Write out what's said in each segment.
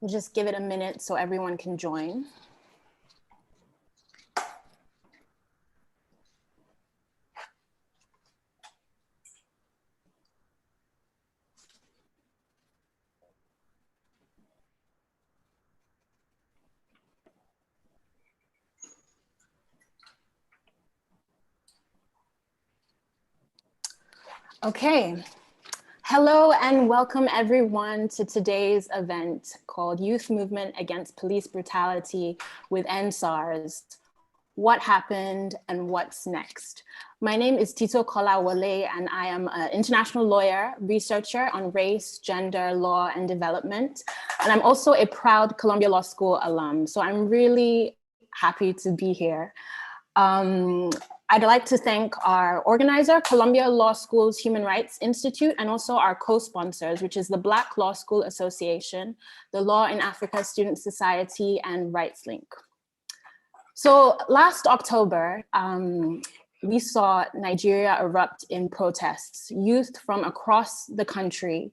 We'll just give it a minute so everyone can join. Okay. Hello and welcome everyone to today's event called Youth Movement Against Police Brutality with End SARS. What happened and what's next? My name is Tito Kolawole and I am an international lawyer, researcher on race, gender, law, and development. And I'm also a proud Columbia Law School alum. So I'm really happy to be here. I'd like to thank our organizer, Columbia Law School's Human Rights Institute, and also our co-sponsors, which is the Black Law School Association, the Law in Africa Student Society, and RightsLink. So last October, we saw Nigeria erupt in protests. Youth from across the country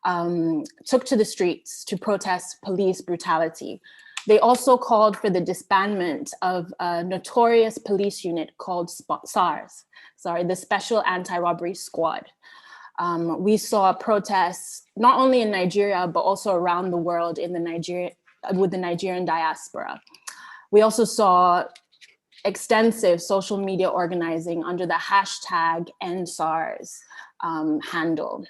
took to the streets to protest police brutality. They also called for the disbandment of a notorious police unit called SARS, the Special Anti-Robbery Squad. We saw protests not only in Nigeria, but also around the world with the Nigerian diaspora. We also saw extensive social media organizing under the hashtag #EndSARS handle.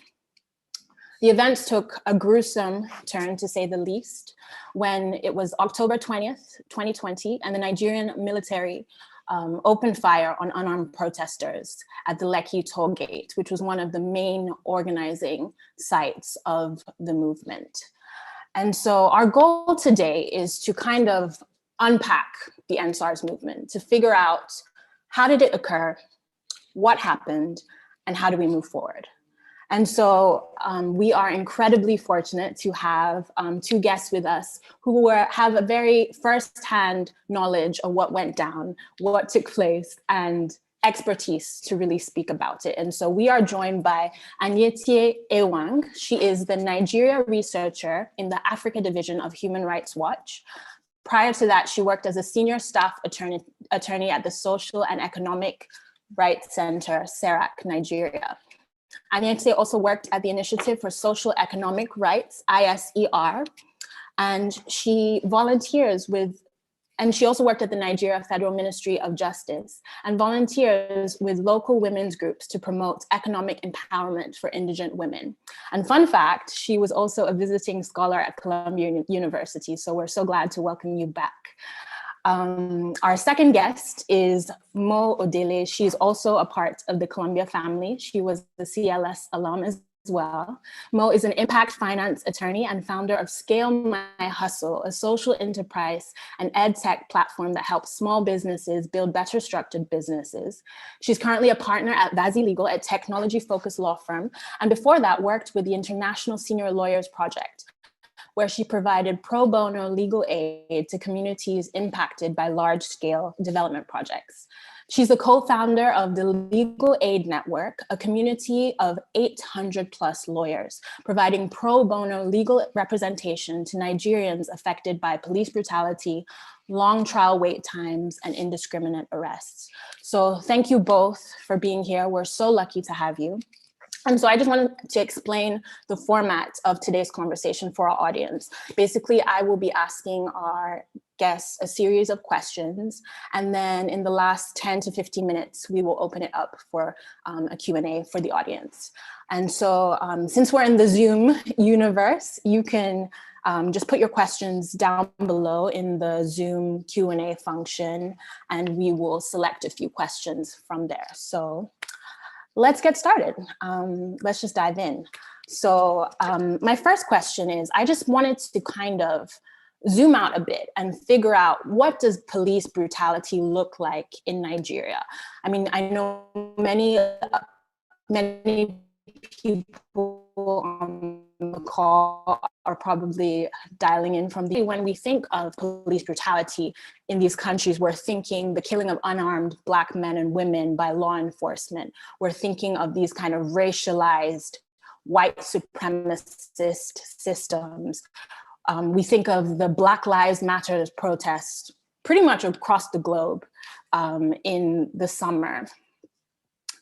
The events took a gruesome turn, to say the least, when it was October 20th, 2020, and the Nigerian military opened fire on unarmed protesters at the Lekki toll gate, which was one of the main organizing sites of the movement. And so our goal today is to kind of unpack the #EndSARS movement, to figure out how did it occur, what happened, and how do we move forward? And so we are incredibly fortunate to have two guests with us who have a very firsthand knowledge of what went down, what took place, and expertise to really speak about it. And so we are joined by Anyetie Ewang. She is the Nigeria researcher in the Africa division of Human Rights Watch. Prior to that, she worked as a senior staff attorney at the Social and Economic Rights Center, SERAC, Nigeria. Anyetie also worked at the Initiative for Social Economic Rights, ISER, and she volunteers with, and she also worked at the Nigeria Federal Ministry of Justice and volunteers with local women's groups to promote economic empowerment for indigent women. And fun fact, she was also a visiting scholar at Columbia University, so we're so glad to welcome you back. Our second guest is Mo Odele. She's also a part of the Columbia family. She was the CLS alum as well. Mo is an impact finance attorney and founder of Scale My Hustle, a social enterprise and ed tech platform that helps small businesses build better structured businesses. She's currently a partner at Vazi Legal, a technology-focused law firm, and before that worked with the International Senior Lawyers Project, where she provided pro bono legal aid to communities impacted by large-scale development projects. She's the co-founder of the Legal Aid Network, a community of 800 plus lawyers, providing pro bono legal representation to Nigerians affected by police brutality, long trial wait times, and indiscriminate arrests. So thank you both for being here. We're so lucky to have you. And so I just wanted to explain the format of today's conversation for our audience. Basically, I will be asking our guests a series of questions, and then in the last 10 to 15 minutes, we will open it up for a Q&A for the audience. And so since we're in the Zoom universe, you can just put your questions down below in the Zoom Q&A function, and we will select a few questions from there. So let's get started. Let's just dive in. So my first question is, I just wanted to kind of zoom out a bit and figure out, what does police brutality look like in Nigeria? I mean, I know many people on the call are probably dialing in from when we think of police brutality in these countries, we're thinking the killing of unarmed Black men and women by law enforcement. We're thinking of these kind of racialized white supremacist systems. We think of the Black Lives Matter protests pretty much across the globe in the summer.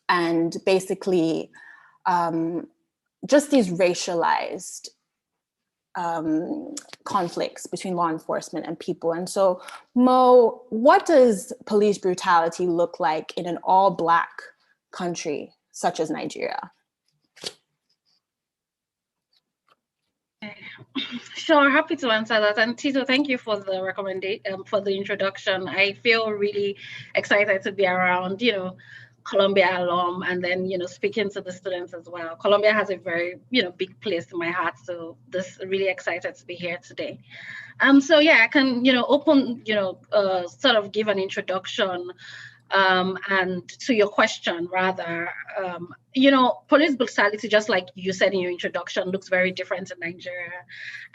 And basically, just these racialized conflicts between law enforcement and people. And so, Mo, what does police brutality look like in an all-Black country such as Nigeria? Sure, happy to answer that. And Tito, thank you for the recommendation, for the introduction. I feel really excited to be around, Columbia alum, and then, speaking to the students as well. Columbia has a very, big place in my heart. So this really excited to be here today. So yeah, I can, open, sort of give an introduction and to your question, rather, police brutality, just like you said in your introduction, looks very different in Nigeria.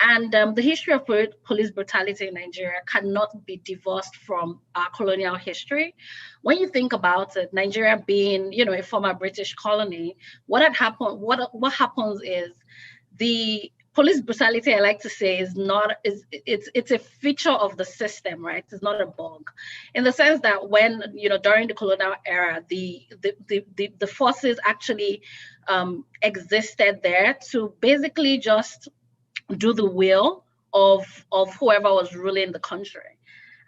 And the history of police brutality in Nigeria cannot be divorced from our colonial history. When you think about it, Nigeria being, a former British colony, what happens is the police brutality, I like to say, it's a feature of the system, right? It's not a bug, in the sense that when, during the colonial era, the forces actually existed there to basically just do the will of whoever was ruling the country.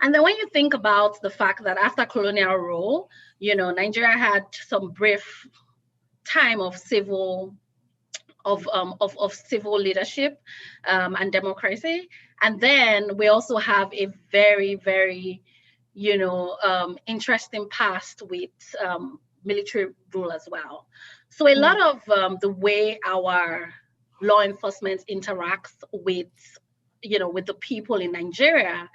And then when you think about the fact that after colonial rule, Nigeria had some brief time of civil leadership and democracy. And then we also have a very, very, interesting past with military rule as well. So a lot of the way our law enforcement interacts with, with the people in Nigeria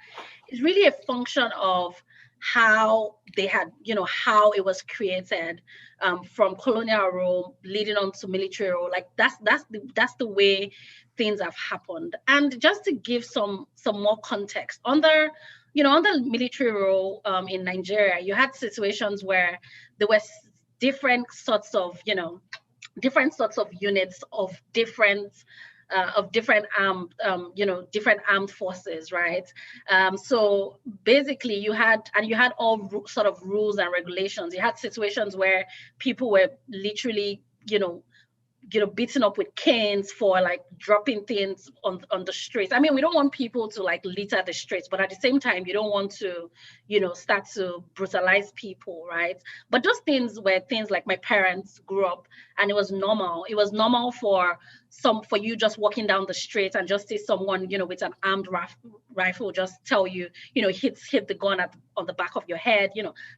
is really a function of how they had, how it was created from colonial rule leading on to military rule. Like that's the way things have happened. And just to give some more context, under military rule in Nigeria, you had situations where there were different sorts of units of different armed forces, right? So basically you had all sort of rules and regulations. You had situations where people were literally, beaten up with canes for like dropping things on the streets. I mean, we don't want people to like litter the streets, but at the same time, you don't want to, start to brutalize people, right? But those things were things like my parents grew up, and it was normal. It was normal for you just walking down the street and just see someone, with an armed rifle just tell you, hit the gun on the back of your head,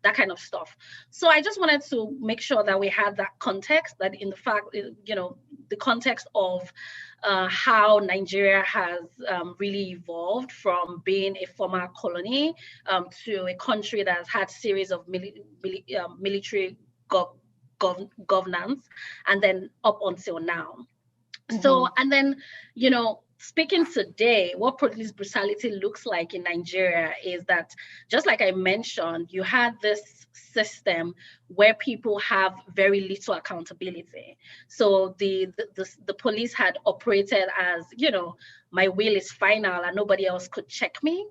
that kind of stuff. So I just wanted to make sure that we had that context, that in the fact, the context of how Nigeria has really evolved from being a former colony to a country that has had series of military governance, and then up until now. So, and then, speaking today, what police brutality looks like in Nigeria is that, just like I mentioned, you had this system where people have very little accountability. So the police had operated as, my will is final and nobody else could check me.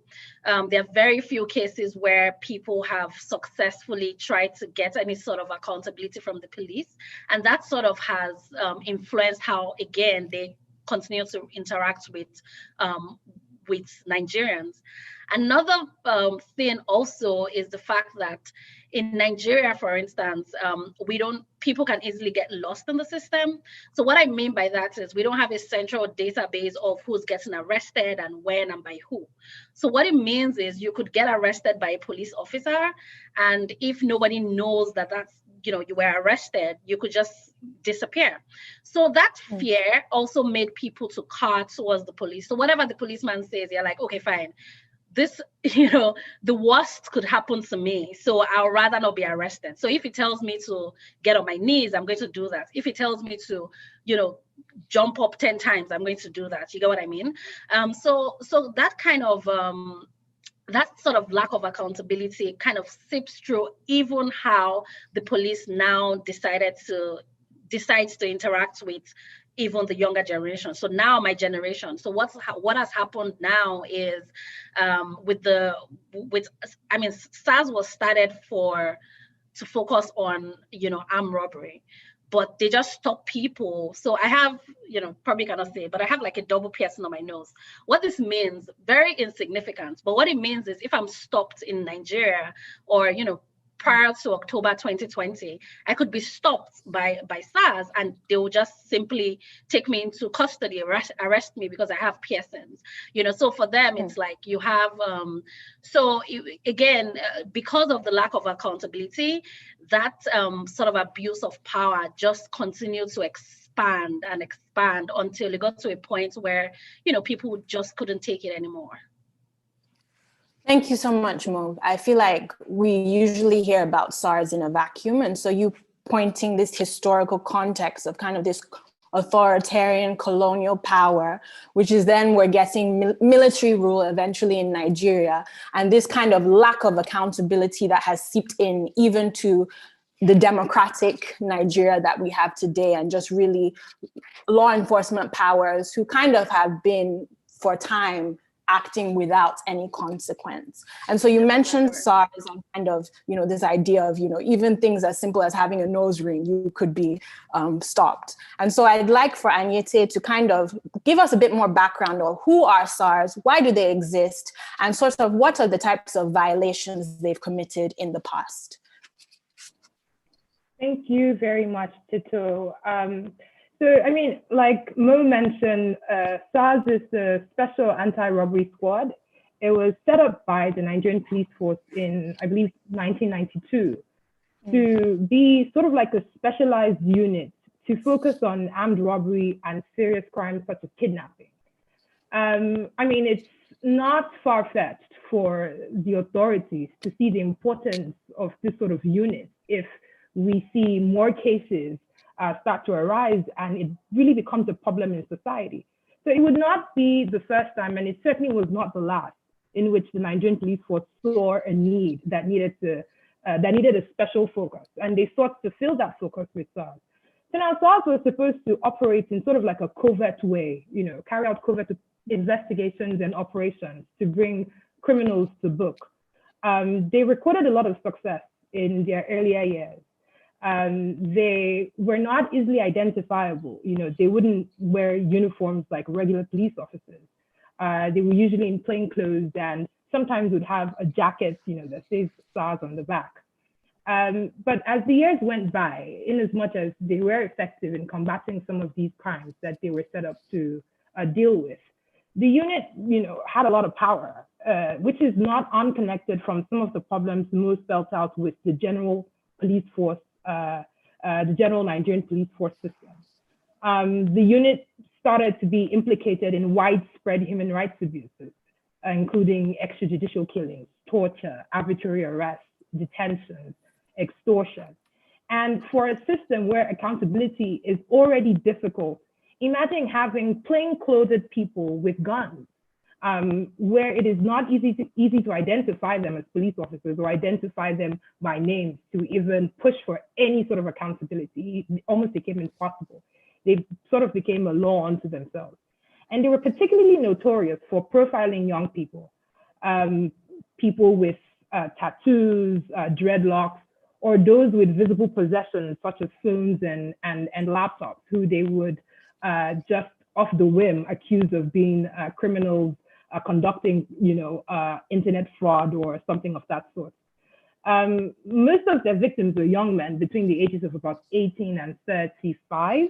There are very few cases where people have successfully tried to get any sort of accountability from the police. And that sort of has influenced how, again, they continue to interact with Nigerians. Another thing also is the fact that in Nigeria, for instance, people can easily get lost in the system. So what I mean by that is we don't have a central database of who's getting arrested and when and by who. So what it means is you could get arrested by a police officer, and if nobody knows that you were arrested, you could just disappear. So that fear also made people to car towards the police. So whatever the policeman says, you're like, okay, fine. This, the worst could happen to me. So I'd rather not be arrested. So if he tells me to get on my knees, I'm going to do that. If he tells me to, jump up 10 times, I'm going to do that. You get what I mean? So that kind of, that sort of lack of accountability kind of seeps through even how the police now decides to interact with even the younger generation. So now my generation. So what has happened now is SARS was started to focus on, armed robbery, but they just stop people. So I have, probably cannot say, but I have like a double piercing on my nose. What this means, very insignificant, but what it means is if I'm stopped in Nigeria or, prior to October 2020, I could be stopped by SARS and they will just simply take me into custody, arrest me because I have piercings. So for them, it's like you have, because of the lack of accountability, that sort of abuse of power just continued to expand and expand until it got to a point where, people just couldn't take it anymore. Thank you so much, Mo. I feel like we usually hear about SARS in a vacuum. And so you pointing this historical context of kind of this authoritarian colonial power, which is then we're getting military rule eventually in Nigeria. And this kind of lack of accountability that has seeped in even to the democratic Nigeria that we have today, and just really law enforcement powers who kind of have been for a time acting without any consequence. And so you mentioned SARS and kind of, this idea of, even things as simple as having a nose ring, you could be stopped. And so I'd like for Anyete to kind of give us a bit more background on who are SARS, why do they exist, and sort of what are the types of violations they've committed in the past. Thank you very much, Tito. So, like Mo mentioned, SARS is the Special Anti-Robbery Squad. It was set up by the Nigerian Police Force in, I believe, 1992 to be sort of like a specialized unit to focus on armed robbery and serious crimes such as kidnapping. It's not far-fetched for the authorities to see the importance of this sort of unit if we see more cases start to arise and it really becomes a problem in society. So it would not be the first time, and it certainly was not the last, in which the Nigerian Police Force saw a need that needed a special focus, and they sought to fill that focus with SARS. So now SARS was supposed to operate in sort of like a covert way, carry out covert investigations and operations to bring criminals to book. They recorded a lot of success in their earlier years. They were not easily identifiable. They wouldn't wear uniforms like regular police officers. They were usually in plain clothes and sometimes would have a jacket, that says SARS on the back. But as the years went by, in as much as they were effective in combating some of these crimes that they were set up to deal with, the unit, had a lot of power, which is not unconnected from some of the problems most felt out with the general police force, the general Nigerian police force system. The unit started to be implicated in widespread human rights abuses, including extrajudicial killings, torture, arbitrary arrests, detentions, extortion. And for a system where accountability is already difficult, imagine having plainclothed people with guns, where it is not easy to identify them as police officers or identify them by name to even push for any sort of accountability. It almost became impossible. They sort of became a law unto themselves. And they were particularly notorious for profiling young people, people with tattoos, dreadlocks, or those with visible possessions such as phones and laptops, who they would just off the whim accuse of being criminals conducting, internet fraud or something of that sort. Most of their victims were young men between the ages of about 18 and 35.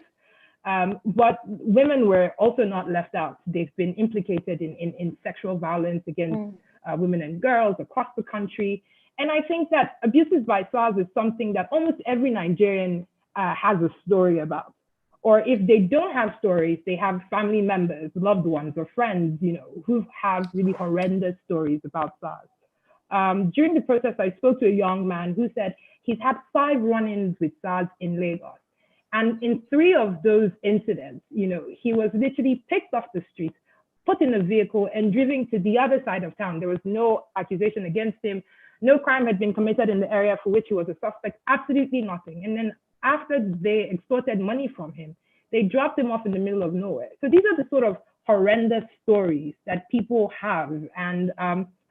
But women were also not left out. They've been implicated in sexual violence against women and girls across the country. And I think that abuses by SARS is something that almost every Nigerian has a story about. Or if they don't have stories, they have family members, loved ones, or friends, who have really horrendous stories about SARS. During the protest, I spoke to a young man who said he's had 5 run-ins with SARS in Lagos. And in 3 of those incidents, he was literally picked off the street, put in a vehicle, and driven to the other side of town. There was no accusation against him. No crime had been committed in the area for which he was a suspect, absolutely nothing. And then after they extorted money from him, They dropped him off in the middle of nowhere. So these are the sort of horrendous stories that people have. And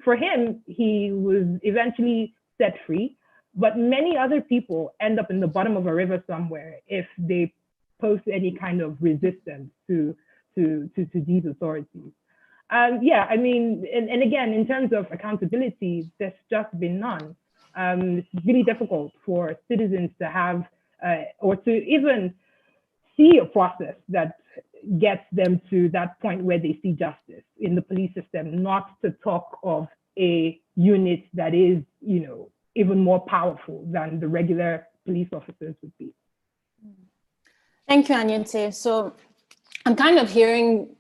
for him, he was eventually set free. But many other people end up in the bottom of a river somewhere if they post any kind of resistance to these authorities. Yeah, I mean, and again, in terms of accountability, there's just been none. It's really difficult for citizens to have or to even see a process that gets them to that point where they see justice in the police system, not to talk of a unit that is, even more powerful than the regular police officers would be. Thank you, Anyete. So I'm kind of hearing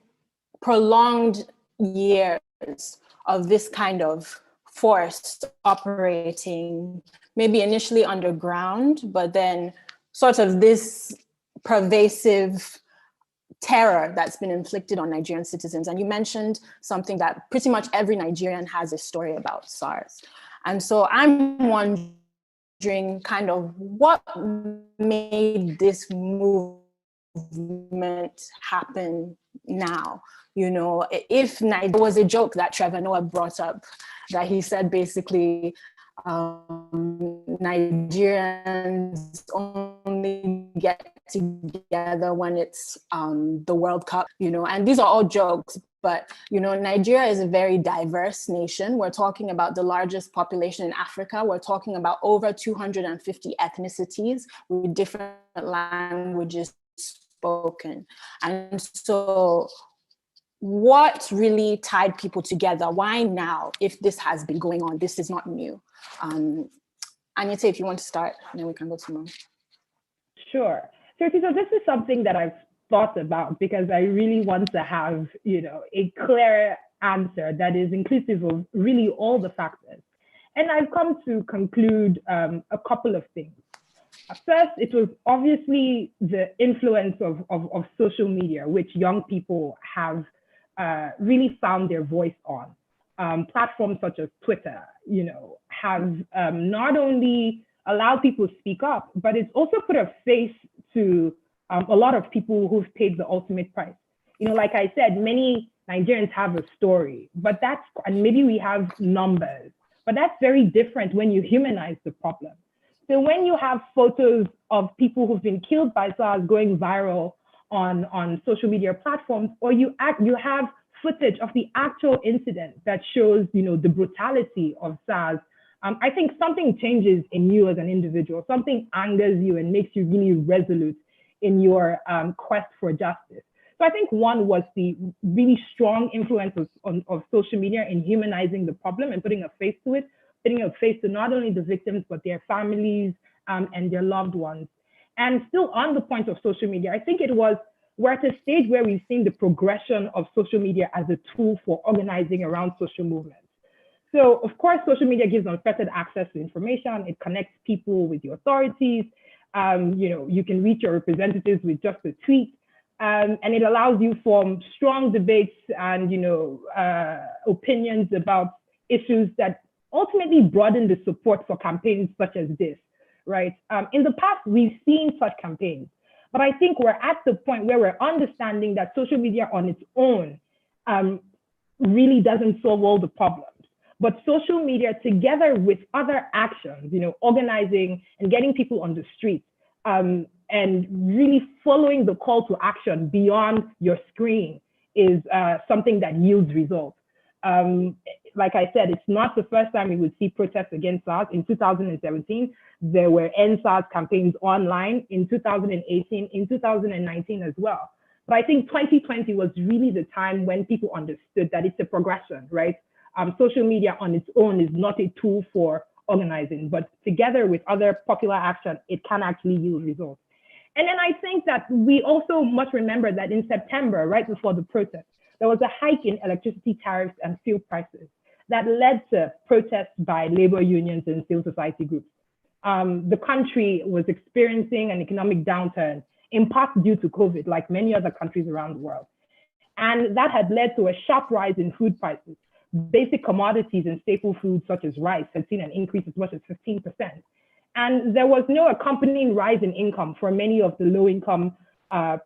prolonged years of this kind of force operating, maybe initially underground, but then sort of this pervasive terror that's been inflicted on Nigerian citizens. And you mentioned something that pretty much every Nigerian has a story about, SARS. And so I'm wondering kind of what made this movement happen now. If there was a joke that Trevor Noah brought up, that he said basically Nigerians only get together when it's the World Cup, and these are all jokes, but Nigeria is a very diverse nation. We're talking about the largest population in Africa. We're talking about over 250 ethnicities with different languages spoken. And so what really tied people together? Why now? If this has been going on, this is not new. Anyete, if you want to start, then we can go to Mo. Sure. So this is something that I've thought about because I really want to have, a clear answer that is inclusive of really all the factors. And I've come to conclude a couple of things. First, it was obviously the influence of social media, which young people have really found their voice on. Platforms such as Twitter, have not only allowed people to speak up, but it's also put a face to a lot of people who've paid the ultimate price. Like I said, many Nigerians have a story, and maybe we have numbers, but that's very different when you humanize the problem. So when you have photos of people who've been killed by SARS going viral on social media platforms, or you have footage of the actual incident that shows, the brutality of SARS, I think something changes in you as an individual. Something angers you and makes you really resolute in your quest for justice. So I think one was the really strong influence of social media in humanizing the problem and putting a face to it, putting a face to not only the victims, but their families and their loved ones. And still on the point of social media, I think we're at a stage where we've seen the progression of social media as a tool for organizing around social movements. So of course, social media gives unfettered access to information. It connects people with the authorities. You can reach your representatives with just a tweet. And it allows you to form strong debates and, opinions about issues that ultimately broaden the support for campaigns such as this, right? In the past, we've seen such campaigns, but I think we're at the point where we're understanding that social media on its own really doesn't solve all the problems. But social media, together with other actions, organizing and getting people on the streets, and really following the call to action beyond your screen is something that yields results. Like I said, it's not the first time we would see protests against SARS. In 2017, there were End SARS campaigns online. In 2018, in 2019 as well. But I think 2020 was really the time when people understood that it's a progression, right? Social media on its own is not a tool for organizing, but together with other popular action, it can actually yield results. And then I think that we also must remember that in September, right before the protest, there was a hike in electricity tariffs and fuel prices that led to protests by labor unions and civil society groups. The country was experiencing an economic downturn, in part due to COVID, like many other countries around the world. And that had led to a sharp rise in food prices. Basic commodities and staple foods such as rice had seen an increase as much as 15%. And there was no accompanying rise in income for many of the low-income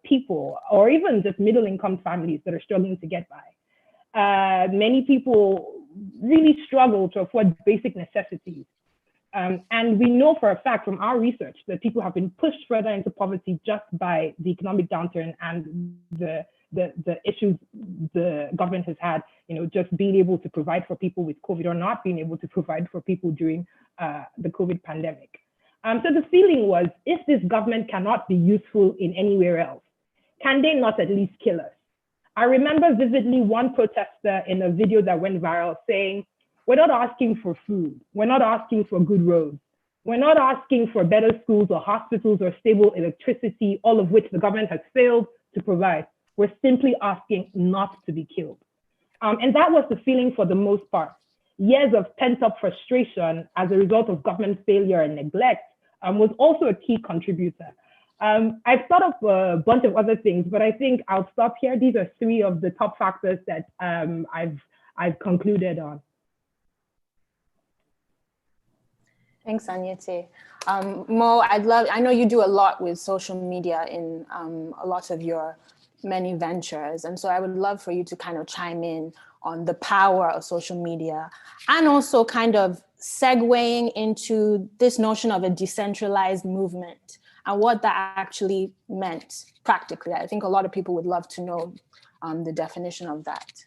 people, or even just middle-income families that are struggling to get by. Many people really struggle to afford basic necessities. And we know for a fact from our research that people have been pushed further into poverty just by the economic downturn and the issues the government has had, just being able to provide for people with COVID or not being able to provide for people during the COVID pandemic. So the feeling was, if this government cannot be useful in anywhere else, can they not at least kill us? I remember vividly one protester in a video that went viral saying, we're not asking for food. We're not asking for good roads. We're not asking for better schools or hospitals or stable electricity, all of which the government has failed to provide. We're simply asking not to be killed. And that was the feeling for the most part. Years of pent-up frustration as a result of government failure and neglect was also a key contributor. I've thought of a bunch of other things, but I think I'll stop here. These are three of the top factors that I've concluded on. Thanks, Anyete. Mo, I know you do a lot with social media in a lot of your many ventures. And so I would love for you to kind of chime in on the power of social media and also kind of segueing into this notion of a decentralized movement and what that actually meant practically. I think a lot of people would love to know the definition of that.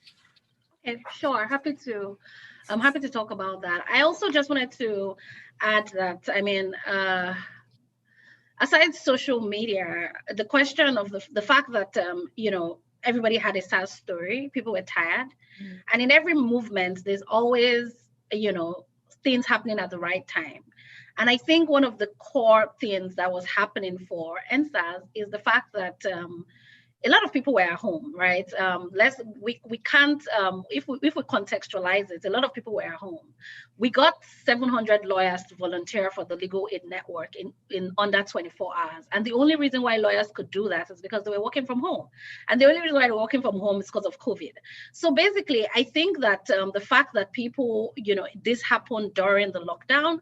Okay, sure, I'm happy to talk about that. I also just wanted to add that, aside social media, the question of the fact that, everybody had a sad story, people were tired. And in every movement, there's always, things happening at the right time. And I think one of the core things that was happening for NSAS is the fact that a lot of people were at home, right? We can't, if we contextualize it, a lot of people were at home. We got 700 lawyers to volunteer for the Legal Aid Network in under 24 hours. And the only reason why lawyers could do that is because they were working from home. And the only reason why they were working from home is because of COVID. So basically, I think that the fact that people, this happened during the lockdown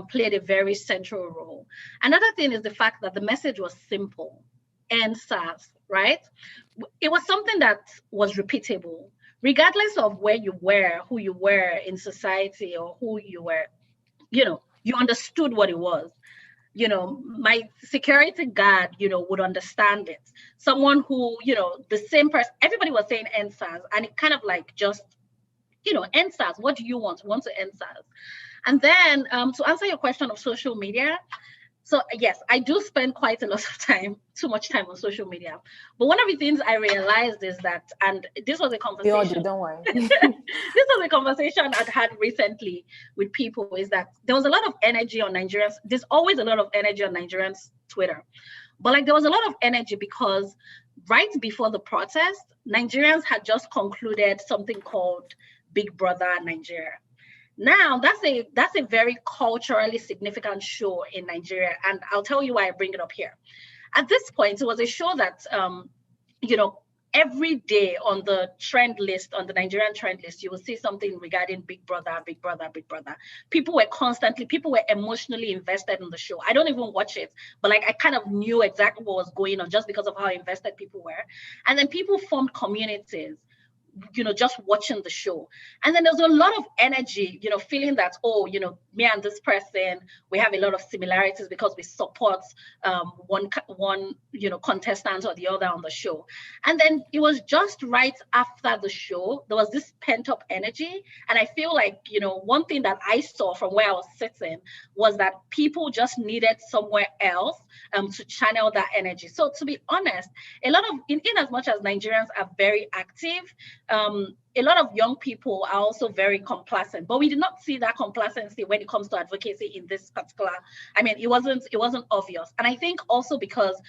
played a very central role. Another thing is the fact that the message was simple. NSAS, right? It was something that was repeatable, regardless of where you were, who you were in society, or who you were, you understood what it was. My security guard, would understand it. Someone who, the same person, everybody was saying NSAS, and it kind of like just, NSAS, what do you want? You want to NSAS. And then to answer your question of social media, so yes, I do spend quite a lot of time, too much time on social media. But one of the things I realized is that, and this was a conversation. We all do, don't worry. This was a conversation I'd had recently with people, is that there was a lot of energy on Nigerians. There's always a lot of energy on Nigerians' Twitter. But there was a lot of energy because right before the protest, Nigerians had just concluded something called Big Brother Nigeria. Now, that's a very culturally significant show in Nigeria, and I'll tell you why I bring it up here. At this point, it was a show that, every day on the trend list, on the Nigerian trend list, you will see something regarding Big Brother, Big Brother, Big Brother. People were emotionally invested in the show. I don't even watch it, but I kind of knew exactly what was going on just because of how invested people were. And then people formed communities, just watching the show. And then there's a lot of energy, feeling that, me and this person, we have a lot of similarities because we support one contestant or the other on the show. And then it was just right after the show, there was this pent up energy. And I feel like, one thing that I saw from where I was sitting was that people just needed somewhere else to channel that energy. So to be honest, a lot of, in as much as Nigerians are very active, a lot of young people are also very complacent, but we did not see that complacency when it comes to advocacy in this particular. It wasn't obvious. And I think also because,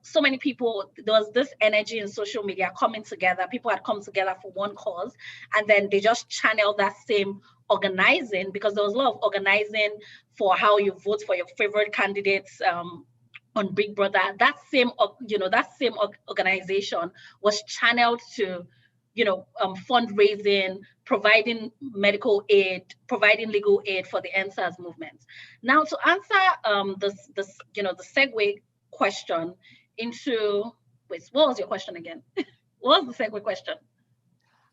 so many people, there was this energy in social media coming together. People had come together for one cause, and then they just channeled that same organizing, because there was a lot of organizing for how you vote for your favorite candidates on Big Brother. That same organization was channeled to fundraising, providing medical aid, providing legal aid for the NSAS movement. Now, to answer the segue question, into, wait, what was your question again? What was the segue question?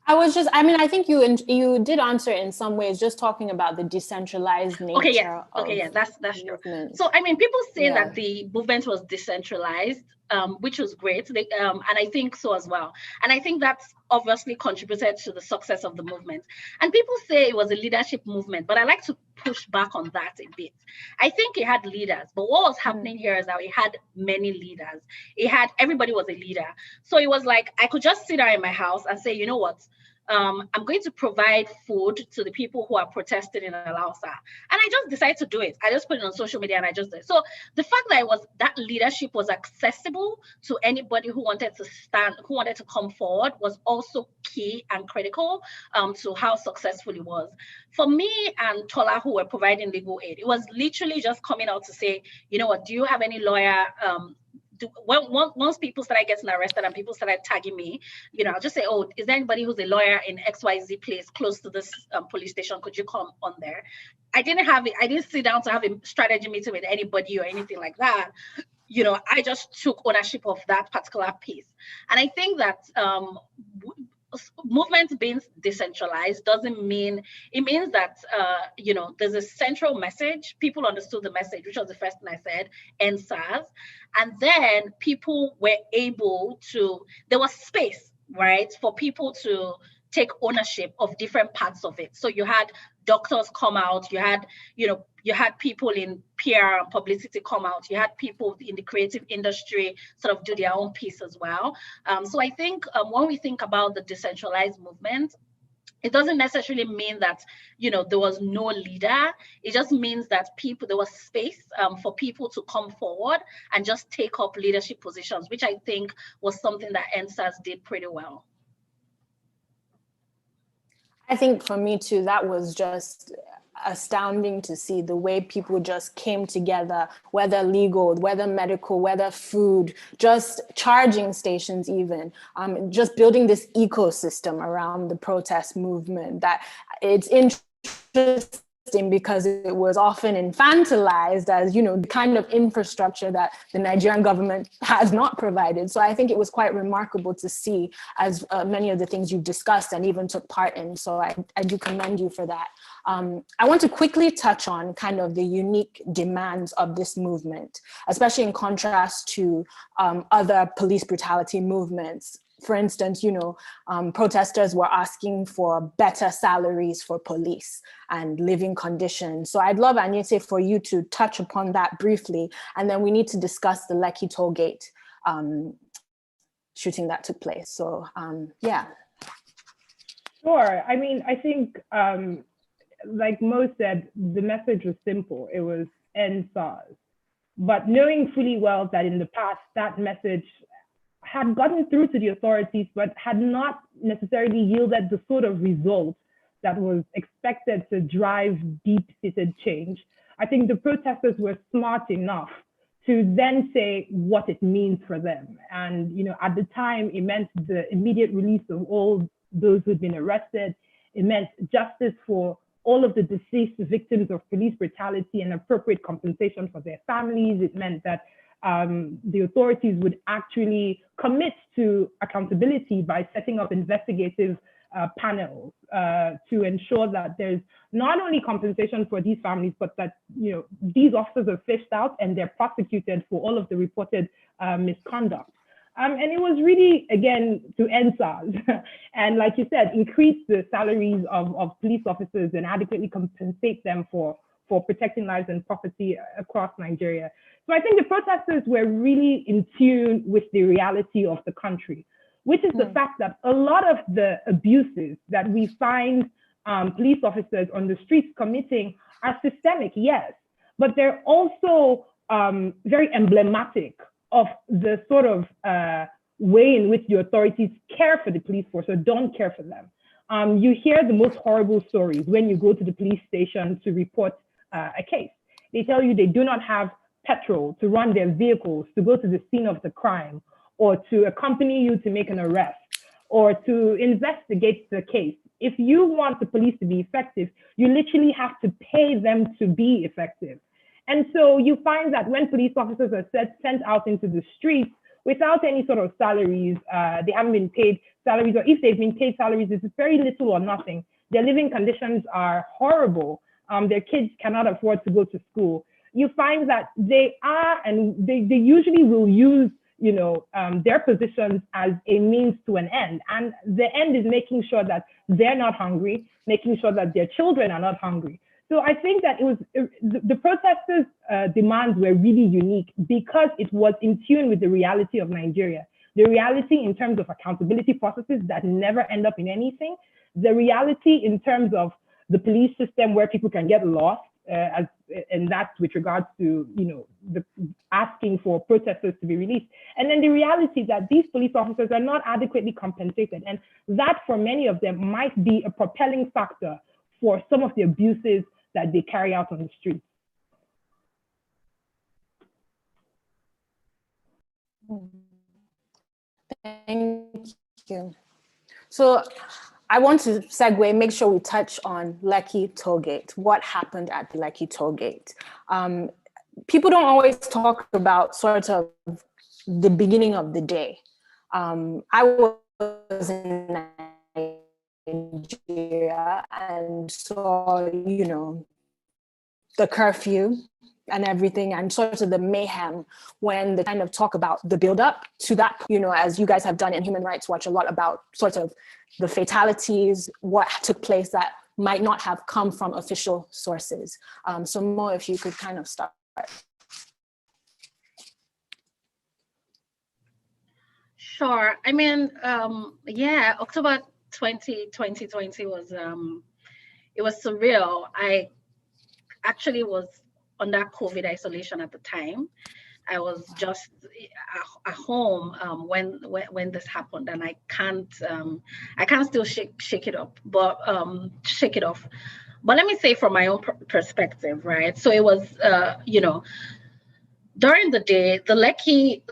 I think you did answer in some ways, just talking about the decentralized nature of that's true. movements. So, I mean, people say that the movement was decentralized, which was great. And I think so as well. And I think that's obviously contributed to the success of the movement. And people say it was a leadership movement, but I like to push back on that a bit. I think it had leaders, but what was happening here is that it had many leaders. Everybody was a leader. So it was like, I could just sit down in my house and say, you know what? I'm going to provide food to the people who are protesting in Alausa. And I just decided to do it. I just put it on social media and I just did it. So the fact that leadership was accessible to anybody who wanted to come forward was also key and critical to how successful it was. For me and Tola, who were providing legal aid, it was literally just coming out to say, you know what, do you have any lawyer? Once people started getting arrested and people started tagging me, I'll just say, oh, is there anybody who's a lawyer in XYZ place close to this police station? Could you come on there? I didn't sit down to have a strategy meeting with anybody or anything like that. I just took ownership of that particular piece. And I think that movement being decentralized doesn't mean, it means that there's a central message. People understood the message, which was the first thing I said, end SARS. And then people were able to, there was space, right, for people to take ownership of different parts of it. So you had doctors come out, you had people in PR and publicity come out, you had people in the creative industry sort of do their own piece as well. So I think when we think about the decentralized movement, it doesn't necessarily mean that, there was no leader. It just means that there was space for people to come forward and just take up leadership positions, which I think was something that NSAS did pretty well. I think for me too, that was just astounding to see the way people just came together, whether legal, whether medical, whether food, just charging stations even, just building this ecosystem around the protest movement. That it's interesting because it was often infantilized as, the kind of infrastructure that the Nigerian government has not provided. So I think it was quite remarkable to see, as many of the things you've discussed and even took part in. So I do commend you for that. I want to quickly touch on kind of the unique demands of this movement, especially in contrast to other police brutality movements. For instance, protesters were asking for better salaries for police and living conditions. So I'd love, Anyete, for you to touch upon that briefly. And then we need to discuss the Lekki toll gate shooting that took place. So yeah. Sure. I mean, I think, like Mo said, the message was simple. It was end SARS. But knowing fully well that in the past, that message had gotten through to the authorities, but had not necessarily yielded the sort of result that was expected to drive deep-seated change. I think the protesters were smart enough to then say what it means for them. And at the time, it meant the immediate release of all those who'd been arrested. It meant justice for all of the deceased victims of police brutality and appropriate compensation for their families. It meant that the authorities would actually commit to accountability by setting up investigative panels to ensure that there's not only compensation for these families, but that these officers are fished out and they're prosecuted for all of the reported misconduct. And it was really, again, to end SARS. And like you said, increase the salaries of police officers and adequately compensate them for protecting lives and property across Nigeria. So I think the protesters were really in tune with the reality of the country, which is the fact that a lot of the abuses that we find police officers on the streets committing are systemic, yes, but they're also very emblematic of the sort of way in which the authorities care for the police force or don't care for them. You hear the most horrible stories when you go to the police station to report a case. They tell you they do not have petrol to run their vehicles to go to the scene of the crime, or to accompany you to make an arrest, or to investigate the case. If you want the police to be effective, you literally have to pay them to be effective. And so you find that when police officers are sent out into the streets without any sort of salaries. They haven't been paid salaries, or if they've been paid salaries, it's very little or nothing. Their living conditions are horrible. Their kids cannot afford to go to school. You find that they are, and they usually will use, their positions as a means to an end. And the end is making sure that they're not hungry, making sure that their children are not hungry. So I think that the protesters' demands were really unique because it was in tune with the reality of Nigeria. The reality in terms of accountability processes that never end up in anything. The reality in terms of the police system where people can get lost, and that's with regards to, the asking for protesters to be released. And then the reality that these police officers are not adequately compensated. And that for many of them might be a propelling factor for some of the abuses that they carry out on the streets. Thank you. So I want to segue, make sure we touch on Lekki Tollgate. What happened at the Lekki Tollgate? People don't always talk about sort of the beginning of the day. I was in Nigeria and saw, the curfew and everything, and sort of the mayhem when they kind of talk about the buildup to that, as you guys have done in Human Rights Watch, a lot about sort of the fatalities, what took place that might not have come from official sources. So Mo, if you could kind of start. Sure. I mean, October 2020 was, it was surreal. I actually was under COVID isolation at the time. I was just at home when this happened, and I can't still shake it up, but shake it off. But let me say from my own perspective, right? So it was, during the day, the Lekki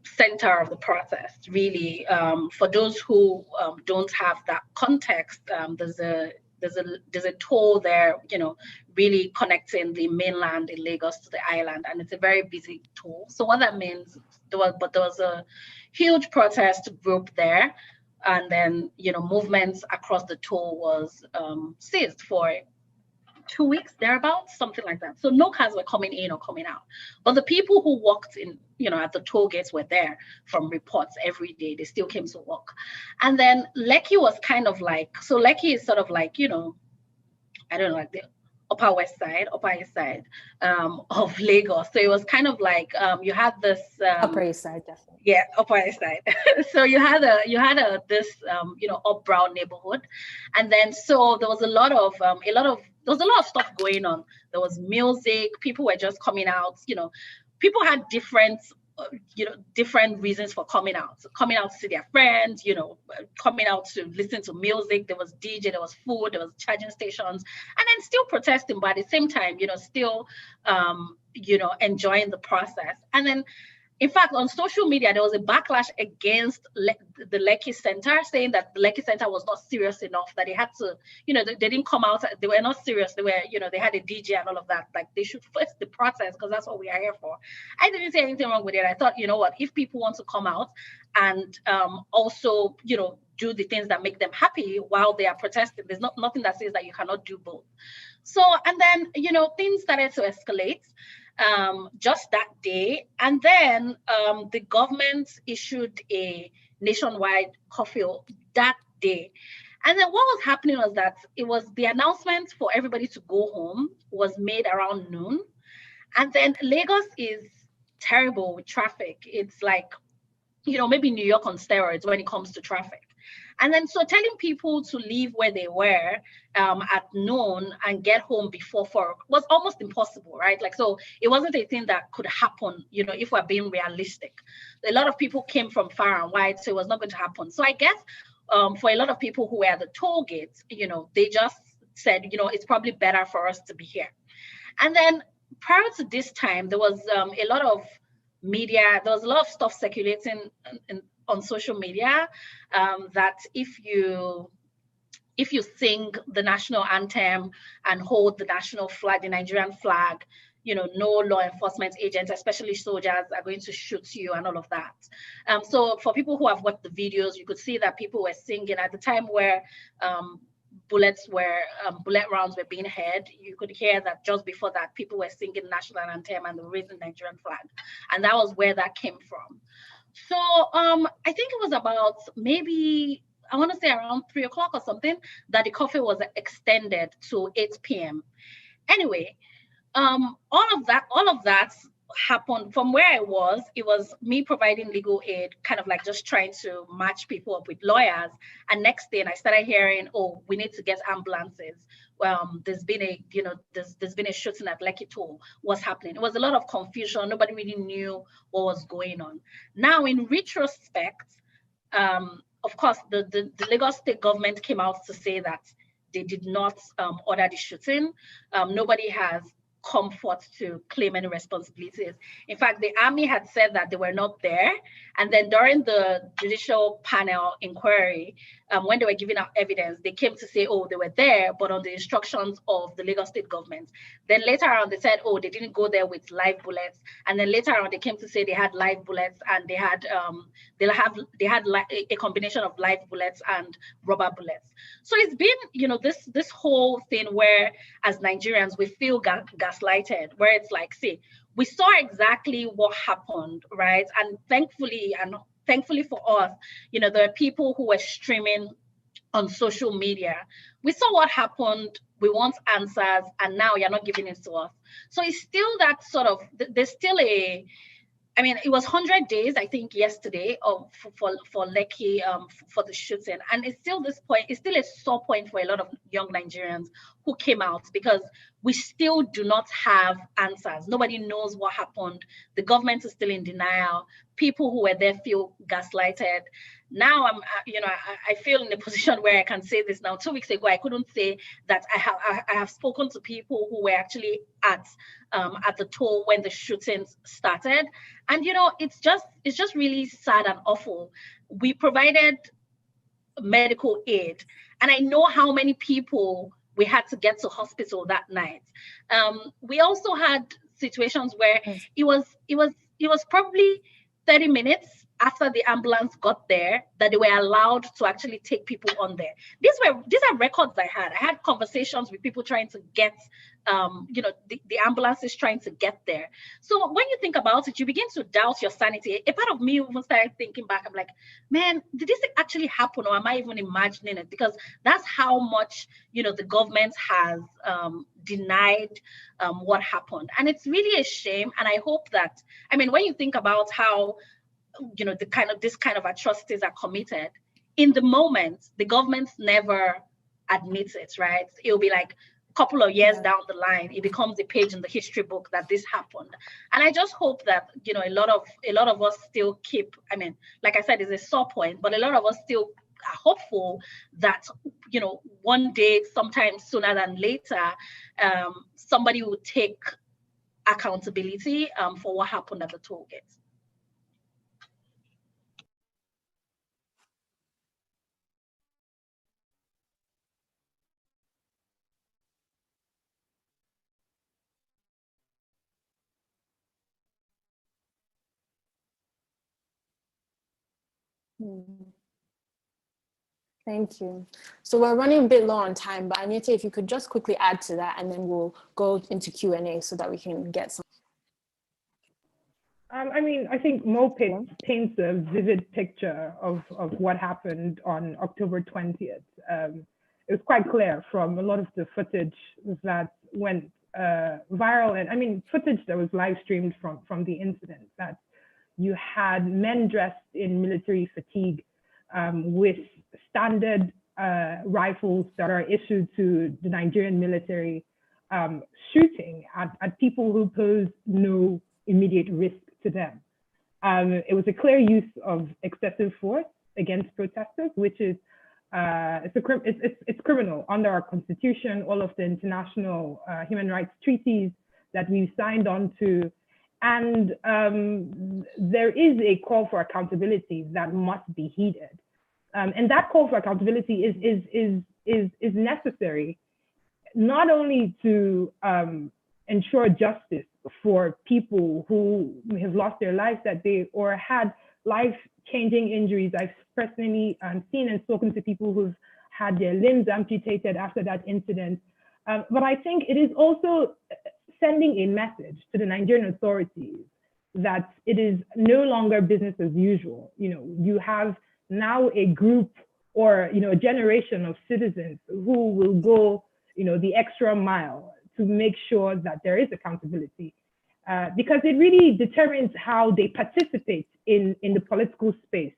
center of the protest, really, for those who don't have that context, there's a toll there, really connecting the mainland in Lagos to the island, and it's a very busy toll. So what that means, there was a huge protest group there, and then movements across the toll was seized for 2 weeks, thereabouts, something like that. So no cars were coming in or coming out. But the people who walked in, at the toll gates were there from reports every day. They still came to work. And then Lekki was kind of like, so Lekki is sort of like, I don't know, like the upper east side of Lagos. So it was kind of like you had this Upper East Side, definitely. Yeah, Upper East Side. So you had this up brown neighborhood, and then so there was a lot of stuff going on. There was music. People were just coming out. People had different reasons for coming out to see their friends, coming out to listen to music. There was DJ, there was food, there was charging stations, and then still protesting, but at the same time, still, enjoying the process. And then, in fact, on social media, there was a backlash against the Lekki Center, saying that the Lekki Center was not serious enough, that they had to, they didn't come out, they were not serious. They were, they had a DJ and all of that. Like, they should face the protest because that's what we are here for. I didn't see anything wrong with it. I thought, if people want to come out and also, do the things that make them happy while they are protesting, there's nothing that says that you cannot do both. So, and then, things started to escalate. Just that day. And then the government issued a nationwide curfew that day. And then what was happening was that it was the announcement for everybody to go home was made around noon. And then Lagos is terrible with traffic. It's like, maybe New York on steroids when it comes to traffic. And then so telling people to leave where they were at noon and get home before 4 was almost impossible, right? Like, so it wasn't a thing that could happen, if we're being realistic. A lot of people came from far and wide, so it was not going to happen. So I guess for a lot of people who were at the toll gates, they just said, it's probably better for us to be here. And then prior to this time, there was a lot of media, there was a lot of stuff circulating on social media that if you sing the national anthem and hold the national flag, the Nigerian flag, no law enforcement agents, especially soldiers, are going to shoot you and all of that. So for people who have watched the videos, you could see that people were singing at the time where bullet rounds were being heard. You could hear that just before that, people were singing national anthem and the raising Nigerian flag, and that was where that came from. So I think it was about maybe, I want to say around 3 o'clock or something, that the curfew was extended to 8 p.m. Anyway, all of that happened from where I was. It was me providing legal aid, kind of like just trying to match people up with lawyers. And next thing I started hearing, oh, we need to get ambulances. There's been a shooting at Lekki Toll. What's happening? It was a lot of confusion. Nobody really knew what was going on. Now, in retrospect, of course, the Lagos state government came out to say that they did not order the shooting. Nobody has come forth to claim any responsibilities. In fact, the army had said that they were not there. And then during the judicial panel inquiry, when they were giving out evidence, they came to say, oh, they were there, but on the instructions of the Lagos state government. Then later on, they said, oh, they didn't go there with live bullets. And then later on, they came to say they had live bullets, and they had a combination of live bullets and rubber bullets. So it's been, this whole thing where, as Nigerians, we feel gaslighted, where it's like, see, we saw exactly what happened, right? And thankfully for us, there are people who were streaming on social media. We saw what happened. We want answers, and now you're not giving it to us. So it's still that sort of, there's still it was 100 days, I think, yesterday for Lekki, for the shooting. And it's still a sore point for a lot of young Nigerians who came out, because we still do not have answers. Nobody knows what happened. The government is still in denial. People who were there feel gaslighted. Now I feel in a position where I can say this now. 2 weeks ago, I couldn't say that I have spoken to people who were actually at the toll when the shootings started. And, it's just really sad and awful. We provided medical aid, and I know how many people we had to get to hospital that night. We also had situations where it was probably 30 minutes after the ambulance got there that they were allowed to actually take people on there. These are records I had. I had conversations with people trying to get, the ambulances trying to get there. So when you think about it, you begin to doubt your sanity. A part of me even started thinking back. I'm like, man, did this actually happen, or am I even imagining it? Because that's how much, the government has denied what happened. And it's really a shame. And I hope that, when you think about how, this kind of atrocities are committed, in the moment, the government never admits it, right? It'll be like a couple of years down the line, it becomes a page in the history book that this happened. And I just hope that, a lot of us still keep, like I said, it's a sore point, but a lot of us still are hopeful that, one day, sometime sooner than later, somebody will take accountability for what happened at the toll gate. Thank you. So we're running a bit low on time, but Anita, if you could just quickly add to that, and then we'll go into Q&A so that we can get some. I think Mo paints a vivid picture of what happened on October 20th. It was quite clear from a lot of the footage that went viral, and footage that was live streamed from the incident, that you had men dressed in military fatigue with standard rifles that are issued to the Nigerian military, shooting at people who pose no immediate risk to them. It was a clear use of excessive force against protesters, which is it's criminal under our constitution, all of the international human rights treaties that we've signed on to. And there is a call for accountability that must be heeded. And that call for accountability is necessary, not only to ensure justice for people who have lost their lives that day or had life-changing injuries. I've personally seen and spoken to people who've had their limbs amputated after that incident. But I think it is also sending a message to the Nigerian authorities that it is no longer business as usual. You have now a group or a generation of citizens who will go the extra mile to make sure that there is accountability, because it really determines how they participate in the political space,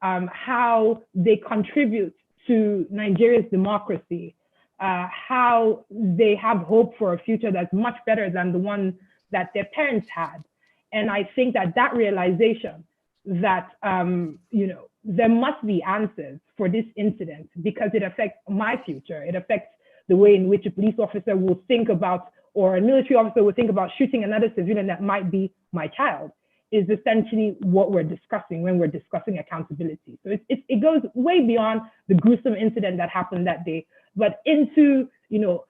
how they contribute to Nigeria's democracy, how they have hope for a future that's much better than the one that their parents had. And I think that realization that there must be answers for this incident, because it affects my future. It affects the way in which a police officer will think about, or a military officer will think about shooting another civilian that might be my child, is essentially what we're discussing when we're discussing accountability. So it goes way beyond the gruesome incident that happened that day, but into the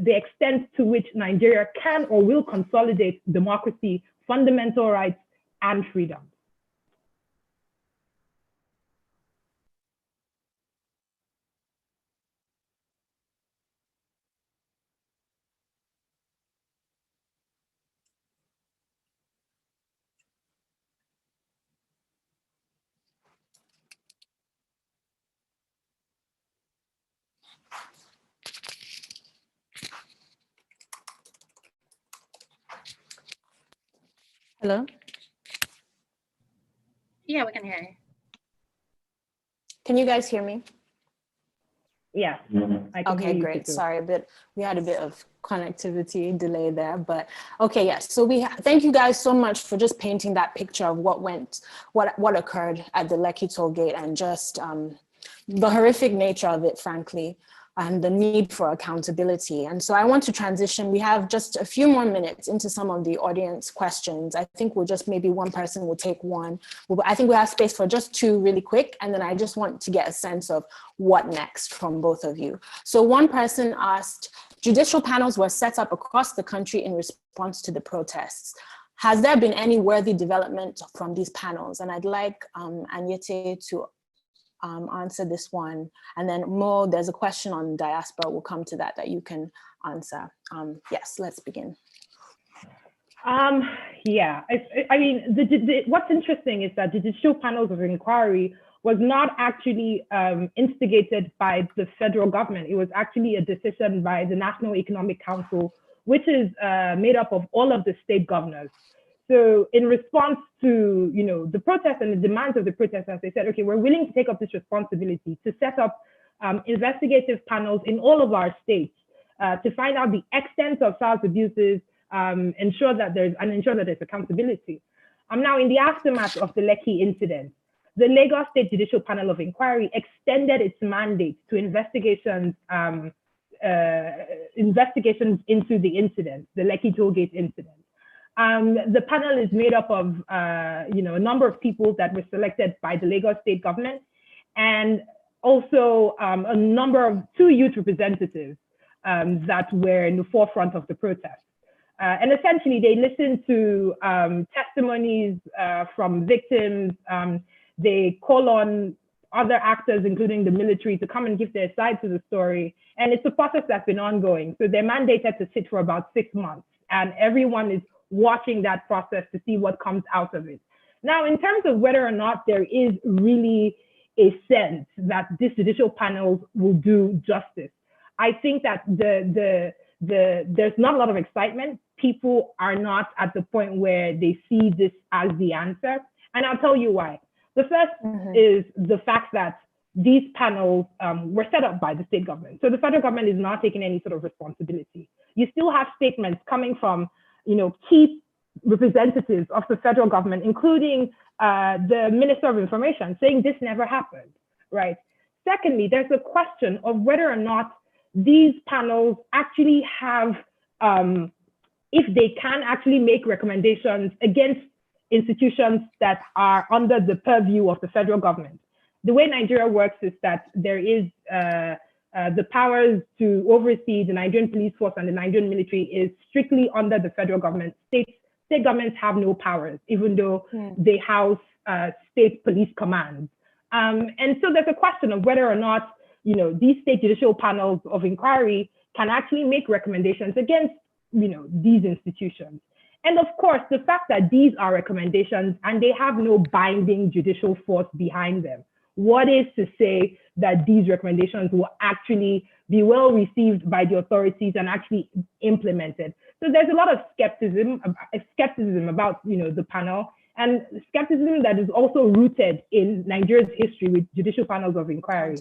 extent to which Nigeria can or will consolidate democracy, fundamental rights, and freedom. Hello? Yeah, we can hear you. Can you guys hear me? Yeah. I can hear Okay, you great. too. Sorry, we had a bit of connectivity delay there, but okay, yes. So thank you guys so much for just painting that picture of what occurred at the Lekki toll gate, and just the horrific nature of it, frankly, and the need for accountability. And so I want to transition. We have just a few more minutes into some of the audience questions. I think maybe one person will take one. I think we have space for just two really quick. And then I just want to get a sense of what next from both of you. So one person asked, judicial panels were set up across the country in response to the protests. Has there been any worthy development from these panels? And I'd like Anyete to answer this one. And then Mo, there's a question on diaspora. We'll come to that you can answer. Yes, let's begin. Yeah, I mean, what's interesting is that the judicial panels of inquiry was not actually instigated by the federal government. It was actually a decision by the National Economic Council, which is made up of all of the state governors. So in response to the protests and the demands of the protesters, they said, okay, we're willing to take up this responsibility to set up investigative panels in all of our states to find out the extent of child abuses, ensure that there's accountability. Now, in the aftermath of the Lekki incident, the Lagos State Judicial Panel of Inquiry extended its mandate to investigations into the incident, the Lekki tollgate incident. The panel is made up of a number of people that were selected by the Lagos state government, and also a number of 2 youth representatives that were in the forefront of the protest. And essentially, they listened to testimonies from victims. They call on other actors, including the military, to come and give their side to the story. And it's a process that's been ongoing. So they're mandated to sit for about 6 months, and everyone is watching that process to see what comes out of it. Now, in terms of whether or not there is really a sense that this judicial panel will do justice, I think that there's not a lot of excitement. People are not at the point where they see this as the answer. And I'll tell you why. The first is the fact that these panels were set up by the state government. So the federal government is not taking any sort of responsibility. You still have statements coming from key representatives of the federal government, including the Minister of Information, saying this never happened, right? Secondly, there's a question of whether or not these panels actually have, if they can actually make recommendations against institutions that are under the purview of the federal government. The way Nigeria works is that there is the powers to oversee the Nigerian police force and the Nigerian military is strictly under the federal government. State governments have no powers, even though they house state police commands. And so there's a question of whether or not, these state judicial panels of inquiry can actually make recommendations against, these institutions. And of course, the fact that these are recommendations and they have no binding judicial force behind them. What is to say that these recommendations will actually be well received by the authorities and actually implemented? So there's a lot of skepticism about, the panel, and skepticism that is also rooted in Nigeria's history with judicial panels of inquiry.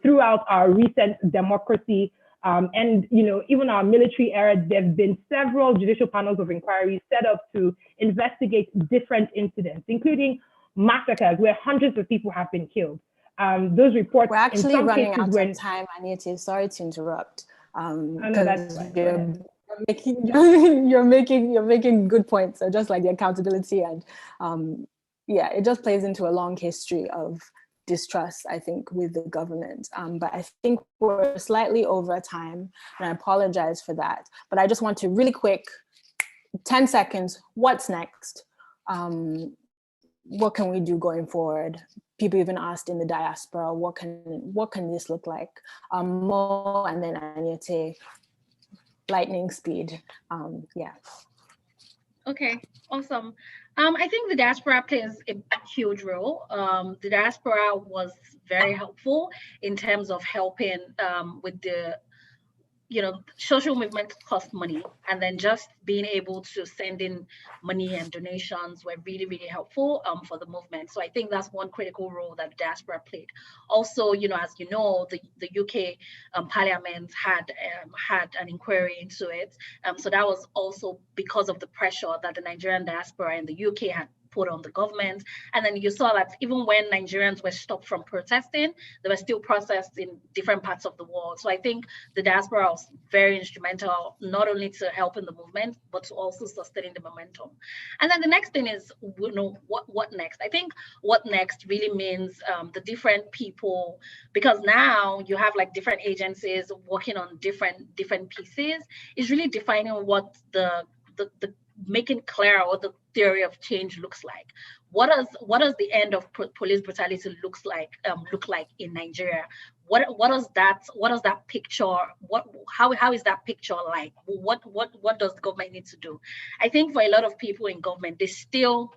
Throughout our recent democracy and even our military era, there have been several judicial panels of inquiry set up to investigate different incidents, including massacres where hundreds of people have been killed. Those reports. We're actually running out of time, Anita. Sorry to interrupt. You're making good points. So just like the accountability and it just plays into a long history of distrust, I think, with the government. But I think we're slightly over time, and I apologize for that. But I just want to really quick, 10 seconds, what's next? What can we do going forward? People even asked in the diaspora, what can this look like? Mo and then Anyete, lightning speed. Okay, awesome. I think the diaspora plays a huge role. The diaspora was very helpful in terms of helping with the social movements cost money, and then just being able to send in money and donations were really, really helpful for the movement. So I think that's one critical role that the diaspora played. Also, as you know, the UK Parliament had an inquiry into it. So that was also because of the pressure that the Nigerian diaspora in the UK had put on the government. And then you saw that even when Nigerians were stopped from protesting, they were still processed in different parts of the world. So I think the diaspora was very instrumental, not only to help in the movement, but to also sustaining the momentum. And then the next thing is, what next? I think what next really means the different people, because now you have like different agencies working on different pieces, is really defining what the making clear what the theory of change looks like. What does the end of police brutality look like in Nigeria? What does that picture? How is that picture like? What does the government need to do? I think for a lot of people in government, they still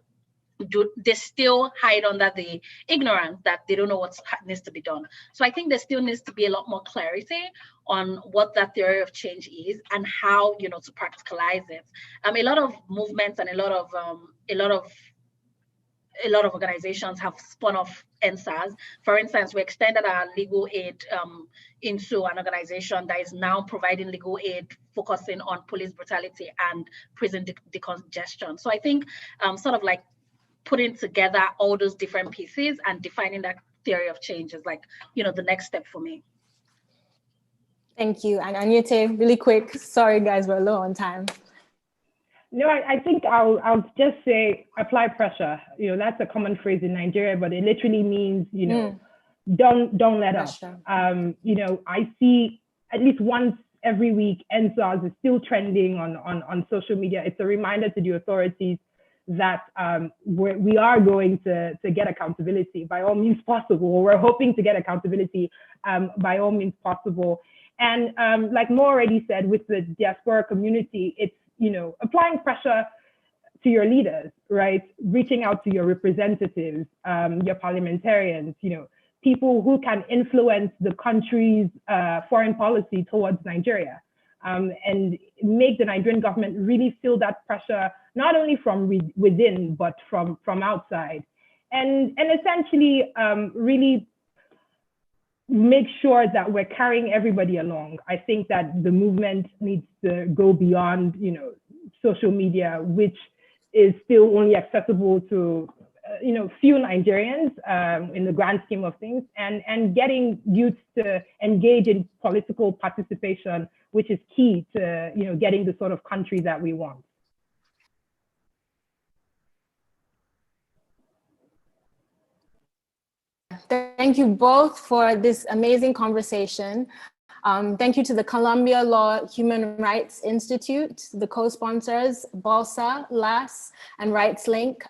hide under the ignorance that they don't know what needs to be done. So I think there still needs to be a lot more clarity on what that theory of change is and how to practicalize it. A lot of movements and a lot of organizations have spun off NSAS. For instance, we extended our legal aid into an organization that is now providing legal aid focusing on police brutality and prison decongestion. So I think sort of like putting together all those different pieces and defining that theory of change is like, the next step for me. Thank you. And Anyete, really quick, sorry guys, we're low on time. No, I think I'll just say apply pressure. That's a common phrase in Nigeria, but it literally means, don't let up. I see at least once every week, NSAS is still trending on social media. It's a reminder to the authorities that we are going to get accountability by all means possible. We're hoping to get accountability by all means possible. And like Mo already said, with the diaspora community, it's, applying pressure to your leaders, right? Reaching out to your representatives, your parliamentarians, people who can influence the country's foreign policy towards Nigeria. And make the Nigerian government really feel that pressure, not only from within, but from outside. And essentially really make sure that we're carrying everybody along. I think that the movement needs to go beyond, social media, which is still only accessible to, few Nigerians in the grand scheme of things, and getting youth to engage in political participation, which is key to, getting the sort of country that we want. Thank you both for this amazing conversation. Thank you to the Columbia Law Human Rights Institute, the co-sponsors, BALSA, LAS, and RightsLink.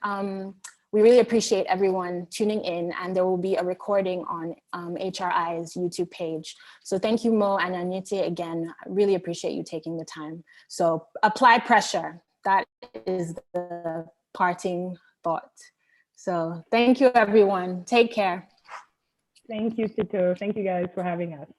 We really appreciate everyone tuning in, and there will be a recording on HRI's YouTube page. So thank you, Mo and Anite, again. I really appreciate you taking the time. So apply pressure. That is the parting thought. So thank you, everyone. Take care. Thank you, Tito. Thank you guys for having us.